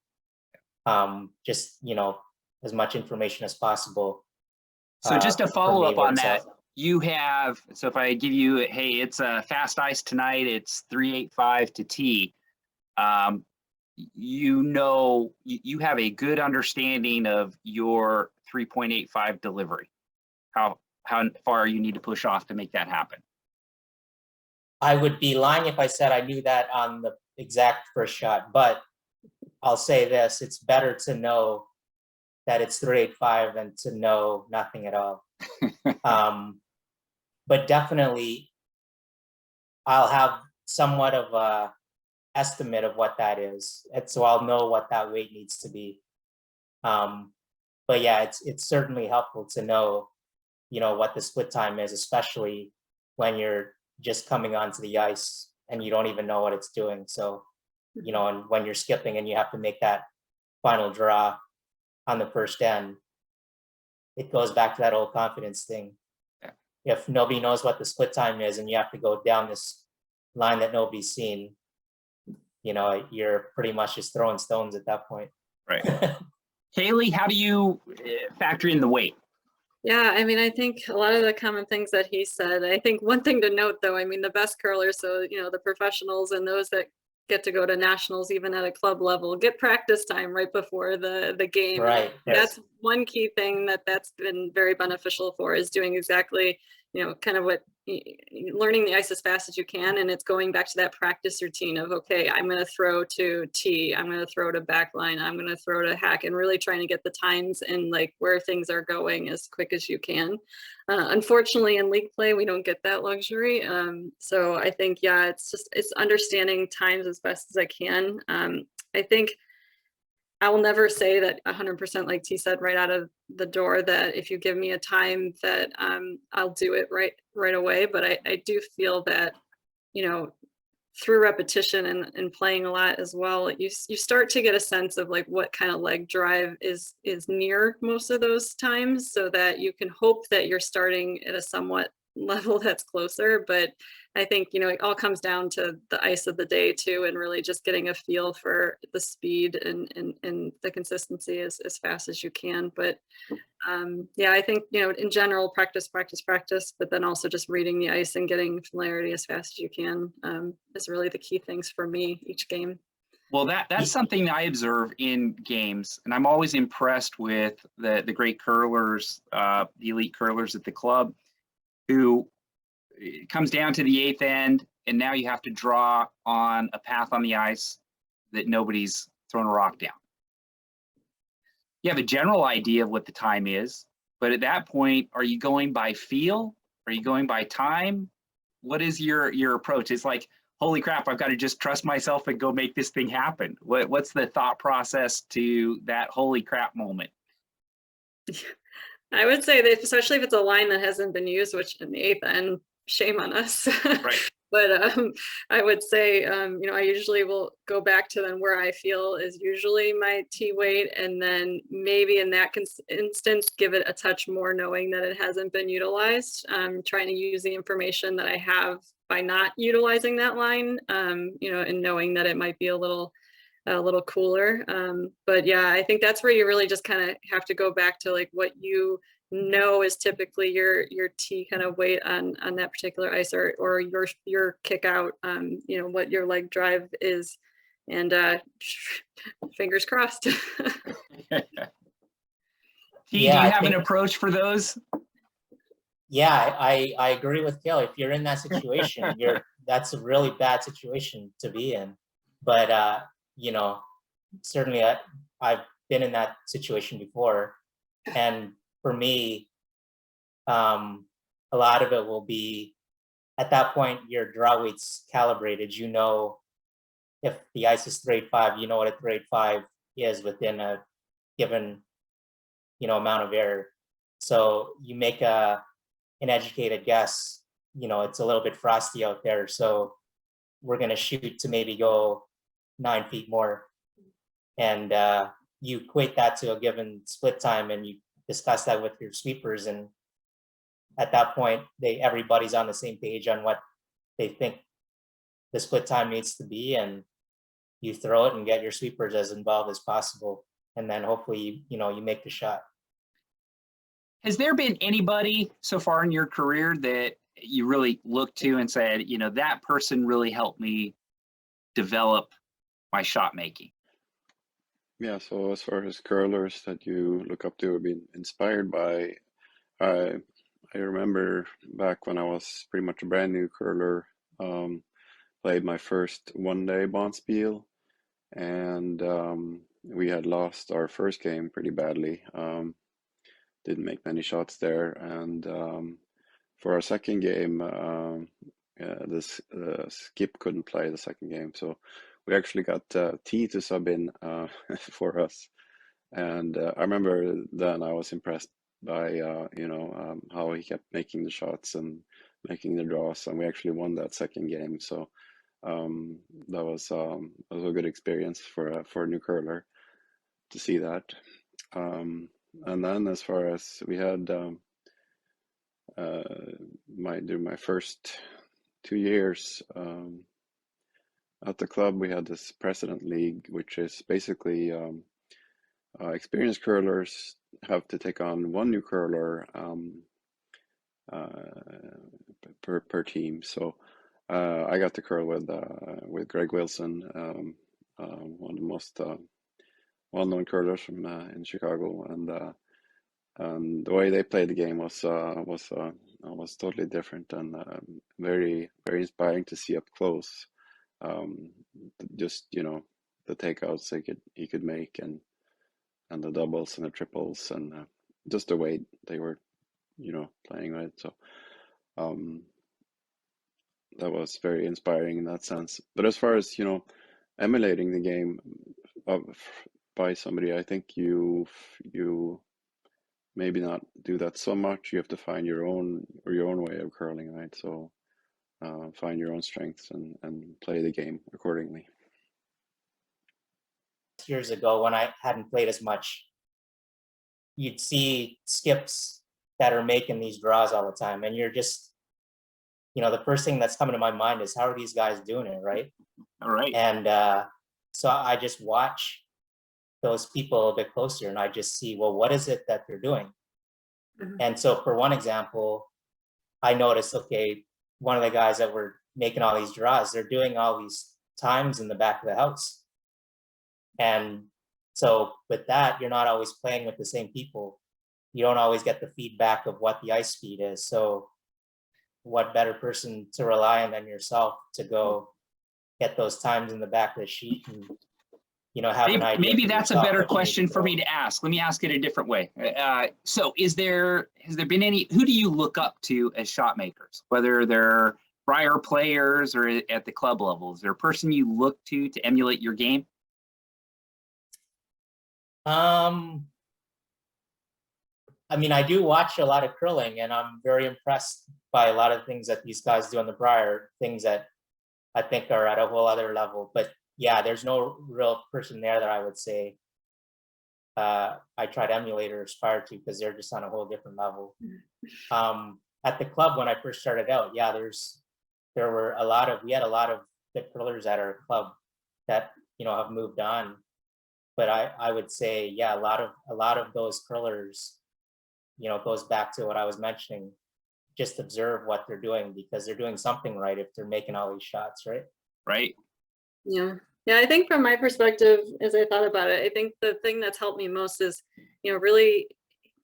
Just, as much information as possible. So just to follow up on that, so if I give you, hey, it's a fast ice tonight, it's 385 to T, you have a good understanding of your 3.85 delivery, how far you need to push off to make that happen. I would be lying if I said I knew that on the exact first shot, but I'll say this, it's better to know that it's 385 than to know nothing at all. But definitely I'll have somewhat of a estimate of what that is. And so I'll know what that weight needs to be. But yeah, it's certainly helpful to know, what the split time is, especially when you're just coming onto the ice and you don't even know what it's doing. So, and when you're skipping and you have to make that final draw on the first end, it goes back to that old confidence thing. Yeah. If nobody knows what the split time is and you have to go down this line that nobody's seen, you're pretty much just throwing stones at that point. Right. Kaylee, how do you factor in the weight? Yeah, I mean, I think a lot of the common things that he said. I think one thing to note, though, I mean, the best curlers, so the professionals and those that get to go to nationals, even at a club level, get practice time right before the game, and Right. Yes. that's one key thing that's been very beneficial for is doing exactly kind of what learning the ice as fast as you can, and it's going back to that practice routine of, okay, I'm going to throw to tee, I'm going to throw to backline, I'm going to throw to hack, and really trying to get the times and like where things are going as quick as you can. Unfortunately, in league play, we don't get that luxury. So I think, yeah, it's understanding times as best as I can. I think I will never say that 100%, like T said, right out of the door, that if you give me a time that I'll do it right away. But I do feel that, you know, through repetition and playing a lot as well, you start to get a sense of like what kind of leg drive is near most of those times, so that you can hope that you're starting at a somewhat level that's closer. But I think it all comes down to the ice of the day too, and really just getting a feel for the speed and the consistency as fast as you can. But yeah, I think, in general, practice, practice, practice, but then also just reading the ice and getting familiarity as fast as you can is really the key things for me each game. Well, that's something that I observe in games, and I'm always impressed with the great curlers, the elite curlers at the club, who it comes down to the eighth end, and now you have to draw on a path on the ice that nobody's thrown a rock down. You have a general idea of what the time is, but at that point, are you going by feel? Are you going by time? What is your approach? It's like, holy crap, I've got to just trust myself and go make this thing happen. What's the thought process to that holy crap moment? I would say that, especially if it's a line that hasn't been used, which in the eighth end, shame on us. Right. But I would say, I usually will go back to then where I feel is usually my T weight, and then maybe in that instance, give it a touch more, knowing that it hasn't been utilized. Trying to use the information that I have by not utilizing that line, and knowing that it might be a little cooler. But yeah, I think that's where you really just kind of have to go back to like what is typically your T kind of weight on that particular ice, or your kick out, what your leg drive is, and fingers crossed. T, Yeah, do I you have an think- approach for those? Yeah, I agree with Gail. If you're in that situation, that's a really bad situation to be in. But certainly I've been in that situation before, and for me, a lot of it will be at that point your draw weight's calibrated. If the ice is 385, you know what a 385 is within a given amount of error. So you make an educated guess. It's a little bit frosty out there, so we're going to shoot to maybe go 9 feet more, and you equate that to a given split time, and you discuss that with your sweepers, and at that point everybody's on the same page on what they think the split time needs to be, and you throw it and get your sweepers as involved as possible, and then hopefully you make the shot. Has there been anybody so far in your career that you really looked to and said, that person really helped me develop my shot making? Yeah, so as far as curlers that you look up to or been inspired by, I remember back when I was pretty much a brand new curler, played my first one-day bonspiel, and we had lost our first game pretty badly. Didn't make many shots there, and for our second game, this Skip couldn't play the second game, so we actually got T to sub in for us. And I remember then I was impressed by how he kept making the shots and making the draws, and we actually won that second game. So that was a good experience for a new curler to see that. And then as far as we had during my first 2 years at the club, we had this President League, which is basically experienced curlers have to take on one new curler per team. So I got to curl with Greg Wilson, one of the most well-known curlers from in Chicago, and the way they played the game was totally different and very inspiring to see up close. Just the takeouts he could make and the doubles and the triples and just the way they were playing with it. So that was very inspiring in that sense. But as far as emulating the game by somebody, I think you maybe not do that so much. You have to find your own way of curling, right? So find your own strengths and play the game accordingly. Years ago, when I hadn't played as much, you'd see skips that are making these draws all the time, and you're just, the first thing that's coming to my mind is, how are these guys doing it, right? All right. And so I just watch those people a bit closer, and I just see, well, what is it that they're doing? Mhm. And so for one example, I noticed, okay, one of the guys that were making all these draws, they're doing all these times in the back of the house. And so with that, you're not always playing with the same people. You don't always get the feedback of what the ice speed is. So what better person to rely on than yourself to go get those times in the back of the sheet and have an idea. Maybe that's a yourself better what you need question to for go. me to ask. Let me ask it a different way. So has there been who do you look up to as shot makers, whether they're prior players or at the club level? Is there a person you look to emulate your game? I mean, I do watch a lot of curling, and I'm very impressed by a lot of things that these guys do on the Briar, things that I think are at a whole other level. But yeah, there's no real person there that I would say I try to emulate or aspire to, because they're just on a whole different level. At the club, when I first started out, yeah, we had a lot of good curlers at our club that have moved on. But I would say, yeah, a lot of those curlers, goes back to what I was mentioning. Just observe what they're doing, because they're doing something right if they're making all these shots, right? Right. Yeah. I think from my perspective, as I thought about it, I think the thing that's helped me most is, really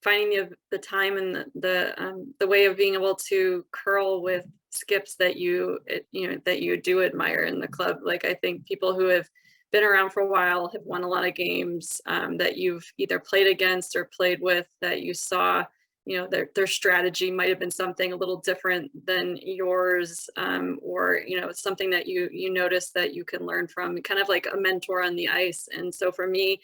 finding the time and the way of being able to curl with skips that you do admire in the club. Like, I think people who have been around for a while, have won a lot of games, that you've either played against or played with, that you saw their strategy might have been something a little different than yours, or something that you notice that you can learn from, kind of like a mentor on the ice. And so for me,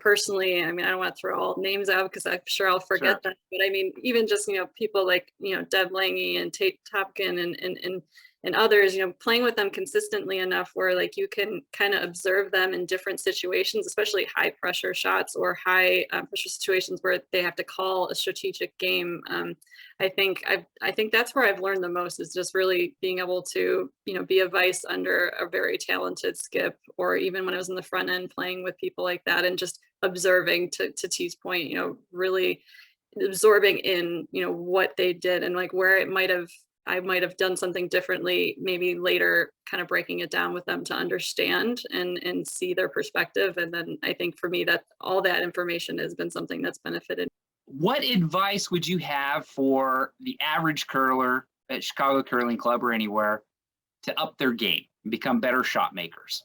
personally, I mean, I don't want to throw all names out because I'm sure I'll forget that, but I mean, even just people like Deb Lange and Tate Topkin and others, playing with them consistently enough where like you can kind of observe them in different situations, especially high pressure shots or high pressure situations where they have to call a strategic game. I think that's where I've learned the most, is just really being able to, be a vice under a very talented skip, or even when I was in the front end playing with people like that, and just observing, to T's point, really absorbing in, what they did, and like where I might have done something differently, maybe later kind of breaking it down with them to understand and see their perspective. And then I think for me, that all that information has been something that's benefited. What advice would you have for the average curler at Chicago Curling Club or anywhere to up their game and become better shot makers?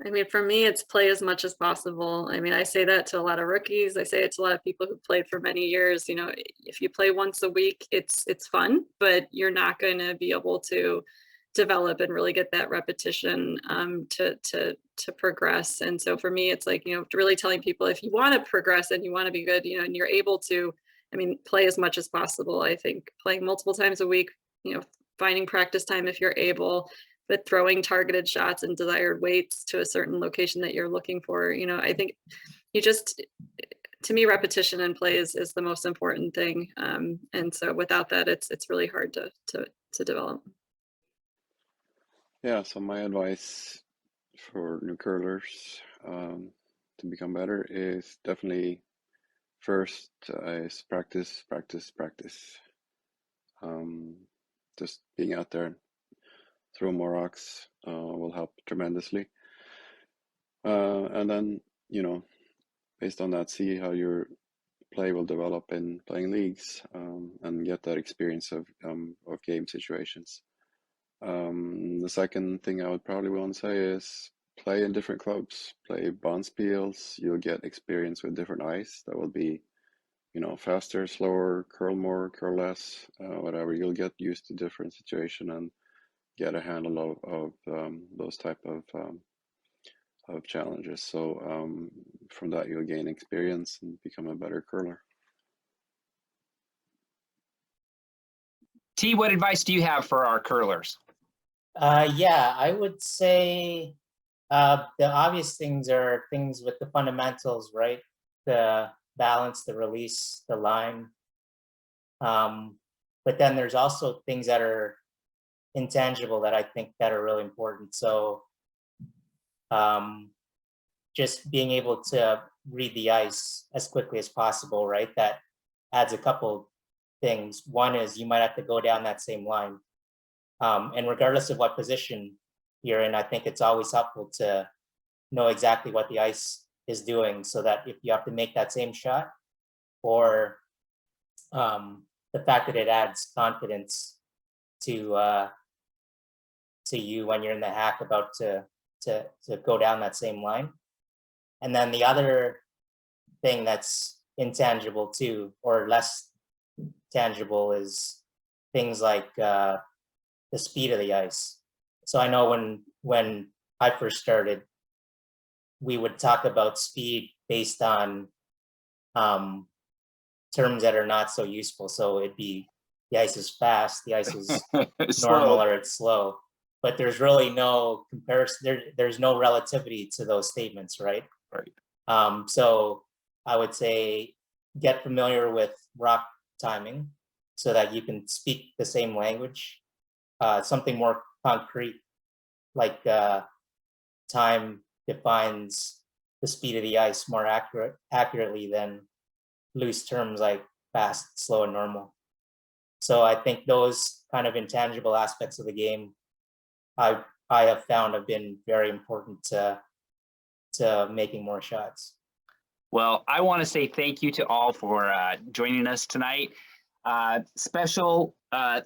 I mean, for me, it's play as much as possible. I mean, I say that to a lot of rookies. I say it to a lot of people who played for many years. If you play once a week, it's fun, but you're not going to be able to develop and really get that repetition to progress. And so for me, it's like, really telling people, if you want to progress and you want to be good, and you're able to, I mean, play as much as possible. I think playing multiple times a week, finding practice time if you're able, but throwing targeted shots and desired weights to a certain location that you're looking for. I think to me, repetition and play is the most important thing. And so without that, it's really hard to develop. Yeah, so my advice for new curlers, to become better is definitely first is practice, practice, practice. Just being out there, throw more rocks will help tremendously. And then, based on that, see how your play will develop in playing leagues, and get that experience of game situations. The second thing I would probably want to say is play in different clubs, play bonspiels. You'll get experience with different ice. That will be, faster, slower, curl more, curl less, whatever. You'll get used to different situation and get a handle of those type of challenges. So from that, you'll gain experience and become a better curler. T, what advice do you have for our curlers? Yeah, I would say the obvious things are things with the fundamentals, right? The balance, the release, the line. But then there's also things that are intangible that I think that are really important. So just being able to read the ice as quickly as possible, right? That adds a couple things. One is you might have to go down that same line. And regardless of what position you're in, I think it's always helpful to know exactly what the ice is doing so that if you have to make that same shot, or the fact that it adds confidence to you when you're in the hack about to go down that same line. And then the other thing that's intangible too, or less tangible, is things like the speed of the ice. So I know when I first started, we would talk about speed based on terms that are not so useful. So it'd be the ice is fast, the ice is normal, or it's slow. But there's really no comparison. There's no relativity to those statements, right? Right. So I would say get familiar with rock timing so that you can speak the same language. Something more concrete, like time defines the speed of the ice more accurately than loose terms like fast, slow, and normal. So I think those kind of intangible aspects of the game I have found have been very important to making more shots. Well, I want to say thank you to all for joining us tonight. Special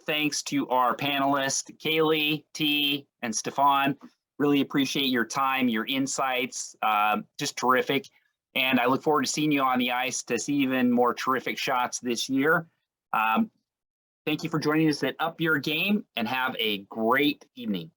thanks to our panelists, Kaylee, T, and Stefan. Really appreciate your time, your insights, just terrific. And I look forward to seeing you on the ice to see even more terrific shots this year. Thank you for joining us at Up Your Game, and have a great evening.